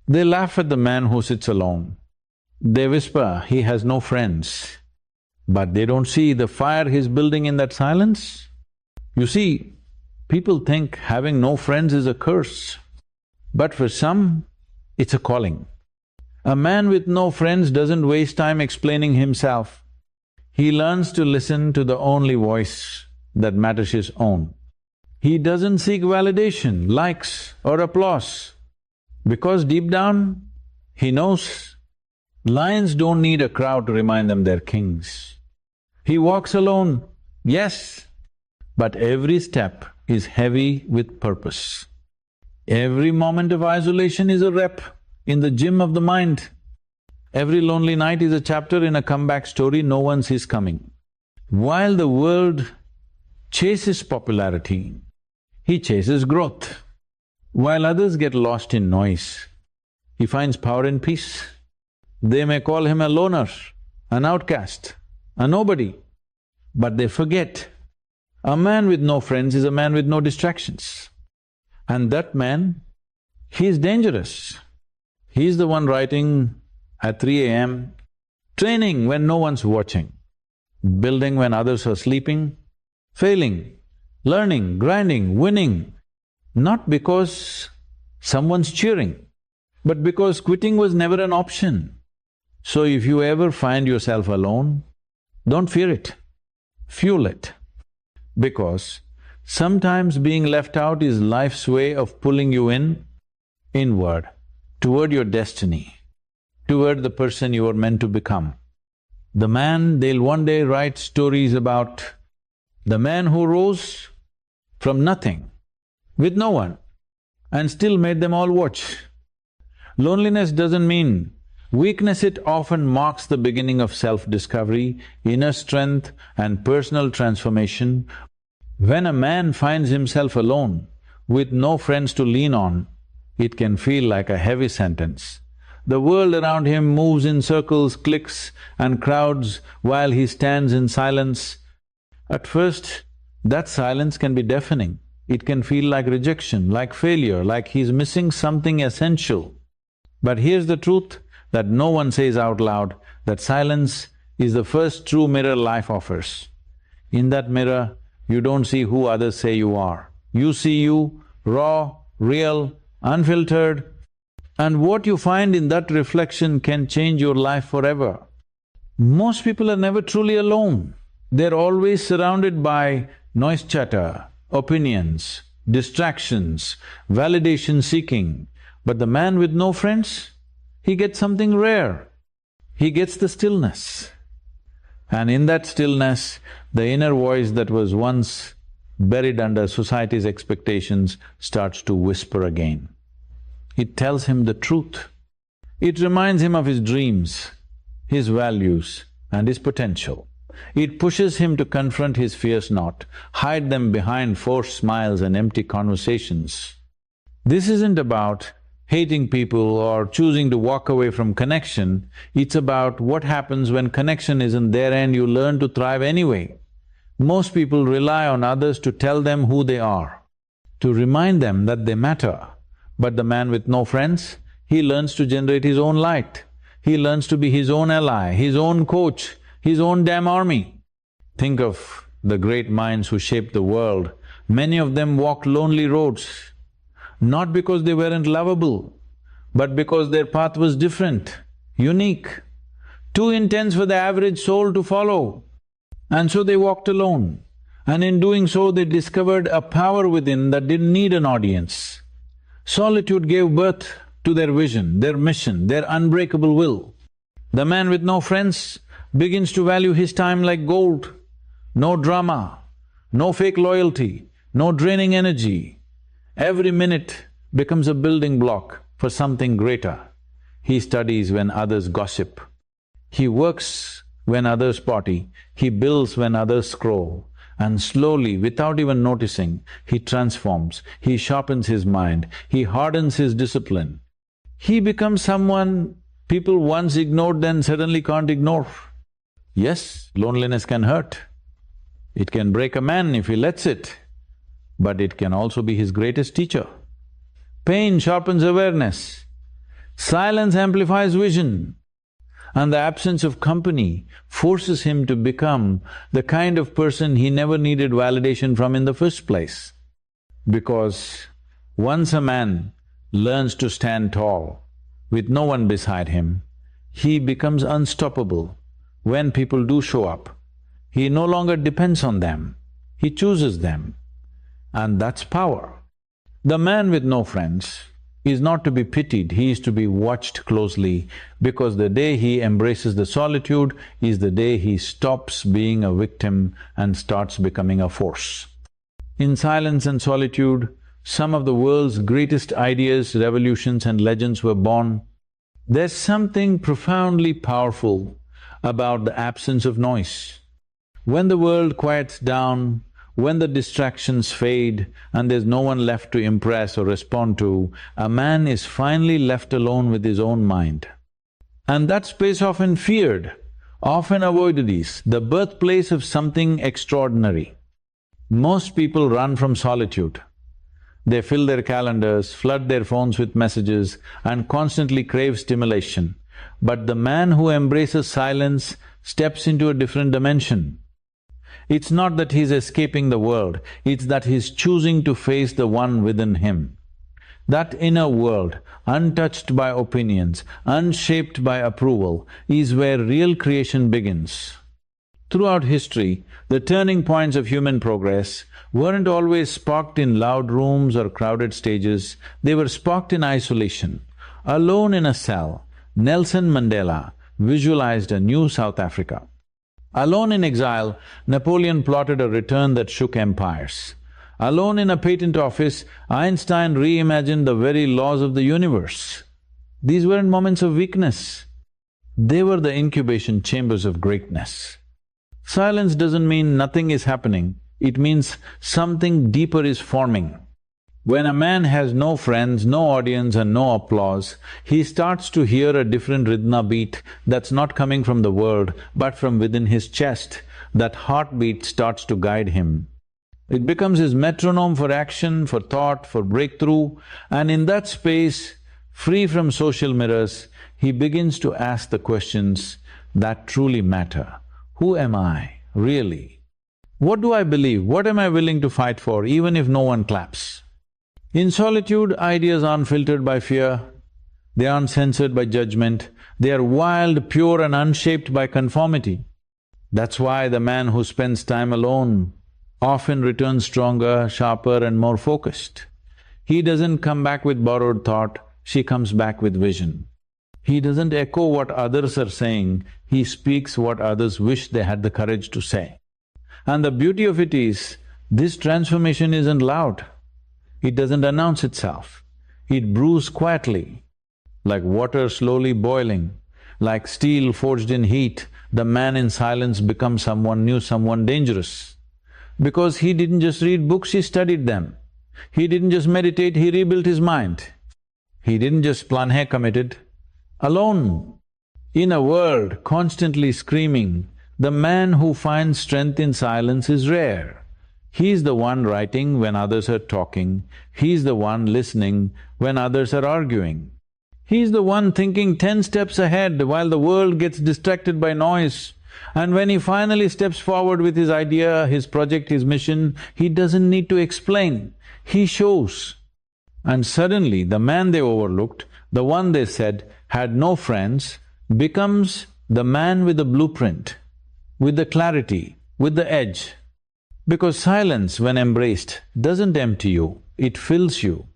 They laugh at the man who sits alone. They whisper, he has no friends. But they don't see the fire he's building in that silence. You see, people think having no friends is a curse, but for some, it's a calling. A man with no friends doesn't waste time explaining himself. He learns to listen to the only voice that matters his own. He doesn't seek validation, likes or applause, because deep down, he knows lions don't need a crowd to remind them they're kings. He walks alone, yes, but every step is heavy with purpose. Every moment of isolation is a rep in the gym of the mind. Every lonely night is a chapter in a comeback story no one sees coming. While the world chases popularity, he chases growth. While others get lost in noise, he finds power in peace. They may call him a loner, an outcast, a nobody, but they forget a man with no friends is a man with no distractions. And that man, he's dangerous. He's the one writing at 3 a.m., training when no one's watching, building when others are sleeping, failing, learning, grinding, winning, not because someone's cheering, but because quitting was never an option. So if you ever find yourself alone, don't fear it, fuel it. Because sometimes being left out is life's way of pulling you inward, toward your destiny, toward the person you are meant to become. The man they'll one day write stories about, the man who rose from nothing, with no one, and still made them all watch. Loneliness doesn't mean weakness, it often marks the beginning of self-discovery, inner strength and personal transformation. When a man finds himself alone, with no friends to lean on, it can feel like a heavy sentence. The world around him moves in circles, clicks and crowds while he stands in silence. At first, that silence can be deafening. It can feel like rejection, like failure, like he's missing something essential. But here's the truth that no one says out loud, that silence is the first true mirror life offers. In that mirror, you don't see who others say you are. You see you, raw, real, unfiltered, and what you find in that reflection can change your life forever. Most people are never truly alone. They're always surrounded by noise chatter, opinions, distractions, validation seeking. But the man with no friends, he gets something rare. He gets the stillness. And in that stillness, the inner voice that was once buried under society's expectations starts to whisper again. It tells him the truth. It reminds him of his dreams, his values and his potential. It pushes him to confront his fears not, hide them behind forced smiles and empty conversations. This isn't about hating people or choosing to walk away from connection, it's about what happens when connection isn't there and you learn to thrive anyway. Most people rely on others to tell them who they are, to remind them that they matter. But the man with no friends, he learns to generate his own light. He learns to be his own ally, his own coach, his own damn army. Think of the great minds who shaped the world. Many of them walked lonely roads, not because they weren't lovable, but because their path was different, unique, too intense for the average soul to follow. And so they walked alone. And in doing so, they discovered a power within that didn't need an audience. Solitude gave birth to their vision, their mission, their unbreakable will. The man with no friends begins to value his time like gold. No drama, no fake loyalty, no draining energy. Every minute becomes a building block for something greater. He studies when others gossip. He works when others party. He builds when others scroll. And slowly, without even noticing, he transforms, he sharpens his mind, he hardens his discipline. He becomes someone people once ignored then suddenly can't ignore. Yes, loneliness can hurt. It can break a man if he lets it, but it can also be his greatest teacher. Pain sharpens awareness. Silence amplifies vision, and the absence of company forces him to become the kind of person he never needed validation from in the first place. Because once a man learns to stand tall with no one beside him, he becomes unstoppable. When people do show up, he no longer depends on them, he chooses them, and that's power. The man with no friends is not to be pitied, he is to be watched closely, because the day he embraces the solitude is the day he stops being a victim and starts becoming a force. In silence and solitude, some of the world's greatest ideas, revolutions and legends were born. There's something profoundly powerful about the absence of noise. When the world quiets down, when the distractions fade and there's no one left to impress or respond to, a man is finally left alone with his own mind. And that space often feared, often avoided is the birthplace of something extraordinary. Most people run from solitude. They fill their calendars, flood their phones with messages and constantly crave stimulation. But the man who embraces silence steps into a different dimension. It's not that he's escaping the world, it's that he's choosing to face the one within him. That inner world, untouched by opinions, unshaped by approval, is where real creation begins. Throughout history, the turning points of human progress weren't always sparked in loud rooms or crowded stages, they were sparked in isolation. Alone in a cell, Nelson Mandela visualized a new South Africa. Alone in exile, Napoleon plotted a return that shook empires. Alone in a patent office, Einstein reimagined the very laws of the universe. These weren't moments of weakness, they were the incubation chambers of greatness. Silence doesn't mean nothing is happening, it means something deeper is forming. When a man has no friends, no audience and no applause, he starts to hear a different rhythm beat that's not coming from the world but from within his chest. That heartbeat starts to guide him. It becomes his metronome for action, for thought, for breakthrough, and in that space, free from social mirrors, he begins to ask the questions that truly matter. Who am I, really? What do I believe? What am I willing to fight for, even if no one claps? In solitude, ideas aren't filtered by fear, they aren't censored by judgment, they are wild, pure and unshaped by conformity. That's why the man who spends time alone often returns stronger, sharper and more focused. He doesn't come back with borrowed thought, she comes back with vision. He doesn't echo what others are saying, he speaks what others wish they had the courage to say. And the beauty of it is, this transformation isn't loud. It doesn't announce itself. It brews quietly, like water slowly boiling, like steel forged in heat. The man in silence becomes someone new, someone dangerous. Because he didn't just read books, he studied them. He didn't just meditate, he rebuilt his mind. He didn't just planhe committed. Alone, in a world constantly screaming, the man who finds strength in silence is rare. He's the one writing when others are talking, he's the one listening when others are arguing. He's the one thinking 10 steps ahead while the world gets distracted by noise. And when he finally steps forward with his idea, his project, his mission, he doesn't need to explain, he shows. And suddenly the man they overlooked, the one they said had no friends, becomes the man with the blueprint, with the clarity, with the edge. Because silence, when embraced, doesn't empty you, it fills you.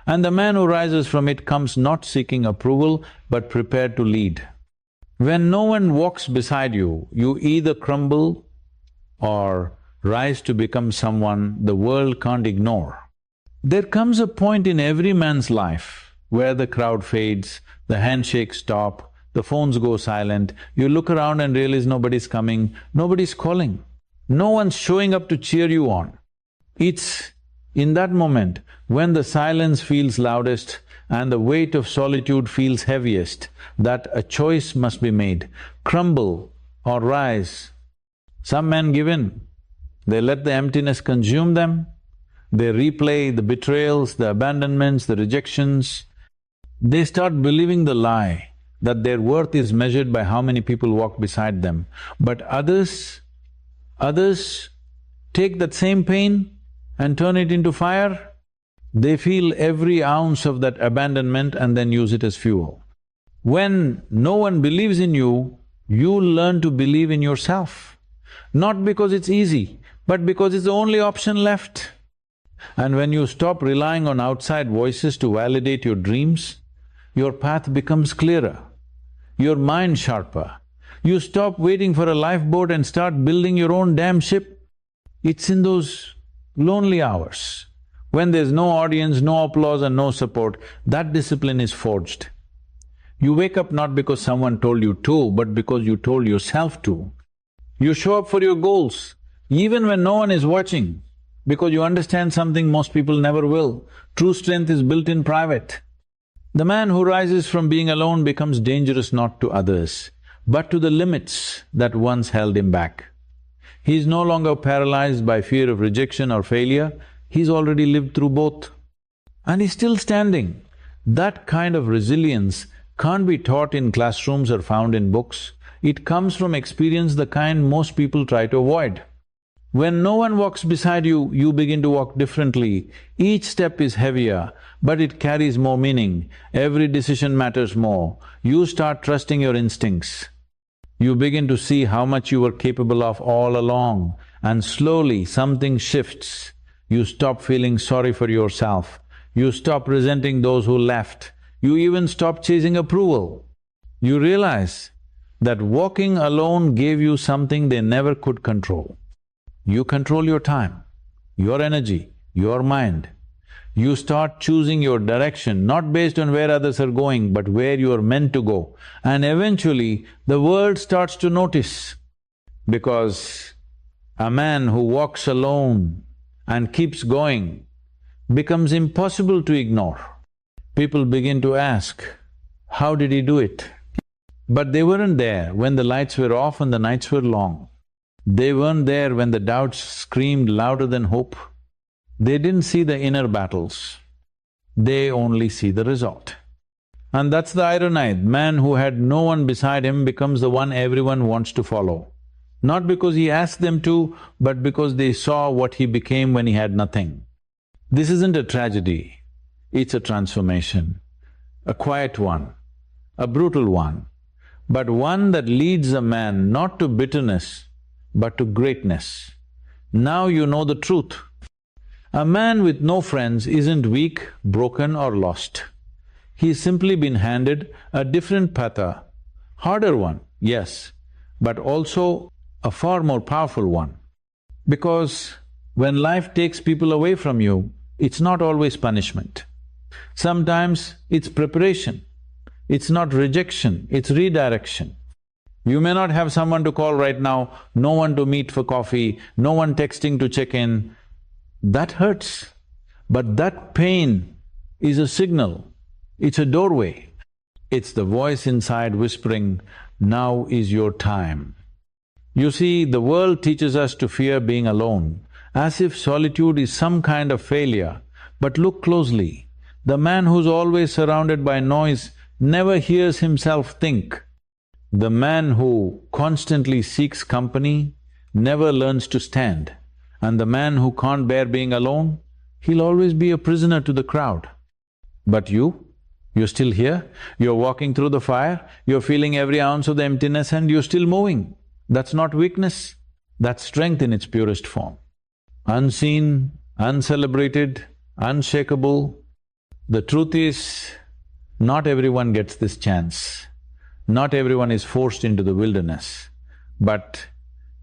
And the man who rises from it comes not seeking approval, but prepared to lead. When no one walks beside you, you either crumble or rise to become someone the world can't ignore. There comes a point in every man's life where the crowd fades, the handshakes stop, the phones go silent, you look around and realize nobody's coming, nobody's calling. No one's showing up to cheer you on. It's in that moment when the silence feels loudest and the weight of solitude feels heaviest that a choice must be made, crumble or rise. Some men give in, they let the emptiness consume them, they replay the betrayals, the abandonments, the rejections. They start believing the lie that their worth is measured by how many people walk beside them. But others take that same pain and turn it into fire. They feel every ounce of that abandonment and then use it as fuel. When no one believes in you, you learn to believe in yourself. Not because it's easy, but because it's the only option left. And when you stop relying on outside voices to validate your dreams, your path becomes clearer, your mind sharper. You stop waiting for a lifeboat and start building your own damn ship. It's in those lonely hours, when there's no audience, no applause and no support, that discipline is forged. You wake up not because someone told you to, but because you told yourself to. You show up for your goals, even when no one is watching, because you understand something most people never will. True strength is built in private. The man who rises from being alone becomes dangerous not to others, but to the limits that once held him back. He is no longer paralyzed by fear of rejection or failure, he's already lived through both. And he's still standing. That kind of resilience can't be taught in classrooms or found in books. It comes from experience, the kind most people try to avoid. When no one walks beside you, you begin to walk differently. Each step is heavier, but it carries more meaning. Every decision matters more. You start trusting your instincts. You begin to see how much you were capable of all along, and slowly something shifts. You stop feeling sorry for yourself. You stop resenting those who left. You even stop chasing approval. You realize that walking alone gave you something they never could control. You control your time, your energy, your mind. You start choosing your direction, not based on where others are going, but where you are meant to go. And eventually, the world starts to notice, because a man who walks alone and keeps going becomes impossible to ignore. People begin to ask, how did he do it? But they weren't there when the lights were off and the nights were long. They weren't there when the doubts screamed louder than hope. They didn't see the inner battles, they only see the result. And that's the irony, man who had no one beside him becomes the one everyone wants to follow. Not because he asked them to, but because they saw what he became when he had nothing. This isn't a tragedy, it's a transformation, a quiet one, a brutal one, but one that leads a man not to bitterness, but to greatness. Now you know the truth. A man with no friends isn't weak, broken or lost. He's simply been handed a different patha, harder one, yes, but also a far more powerful one. Because when life takes people away from you, it's not always punishment. Sometimes it's preparation. It's not rejection, it's redirection. You may not have someone to call right now, no one to meet for coffee, no one texting to check in. That hurts, but that pain is a signal, it's a doorway. It's the voice inside whispering, now is your time. You see, the world teaches us to fear being alone, as if solitude is some kind of failure. But look closely, the man who's always surrounded by noise never hears himself think. The man who constantly seeks company never learns to stand. And the man who can't bear being alone, he'll always be a prisoner to the crowd. But you're still here, you're walking through the fire, you're feeling every ounce of the emptiness and you're still moving. That's not weakness, that's strength in its purest form. Unseen, uncelebrated, unshakable. The truth is, not everyone gets this chance. Not everyone is forced into the wilderness, but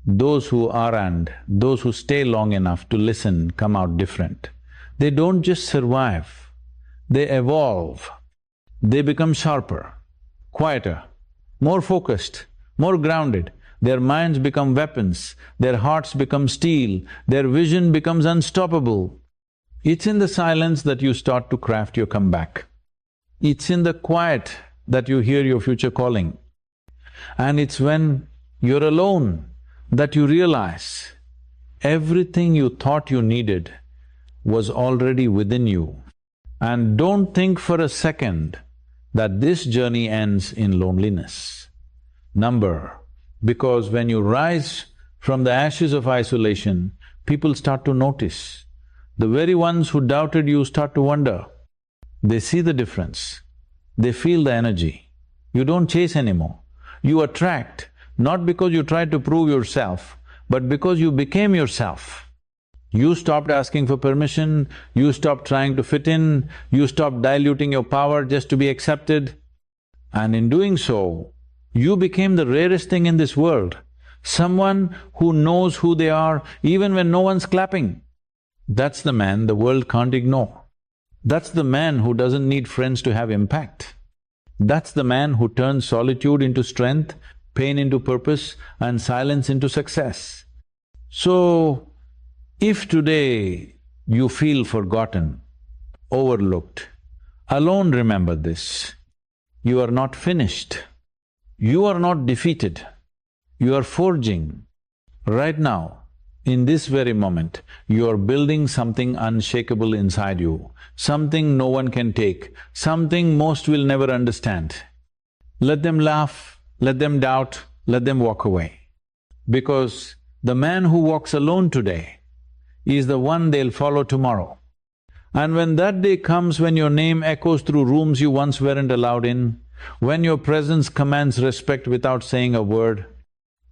those who are and those who stay long enough to listen come out different. They don't just survive, they evolve. They become sharper, quieter, more focused, more grounded. Their minds become weapons, their hearts become steel, their vision becomes unstoppable. It's in the silence that you start to craft your comeback. It's in the quiet that you hear your future calling. And it's when you're alone that you realize everything you thought you needed was already within you. And don't think for a second that this journey ends in loneliness. Number, because when you rise from the ashes of isolation, people start to notice. The very ones who doubted you start to wonder. They see the difference, they feel the energy. You don't chase anymore. You attract, not because you tried to prove yourself, but because you became yourself. You stopped asking for permission, you stopped trying to fit in, you stopped diluting your power just to be accepted. And in doing so, you became the rarest thing in this world, someone who knows who they are even when no one's clapping. That's the man the world can't ignore. That's the man who doesn't need friends to have impact. That's the man who turns solitude into strength, pain into purpose, and silence into success. So, if today you feel forgotten, overlooked, alone remember this: you are not finished, you are not defeated, you are forging. Right now, in this very moment, you are building something unshakable inside you, something no one can take, something most will never understand. Let them laugh, let them doubt, let them walk away. Because the man who walks alone today is the one they'll follow tomorrow. And when that day comes when your name echoes through rooms you once weren't allowed in, when your presence commands respect without saying a word,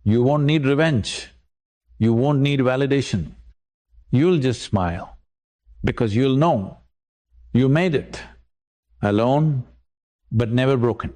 you won't need revenge, you won't need validation. You'll just smile, because you'll know you made it, alone but never broken.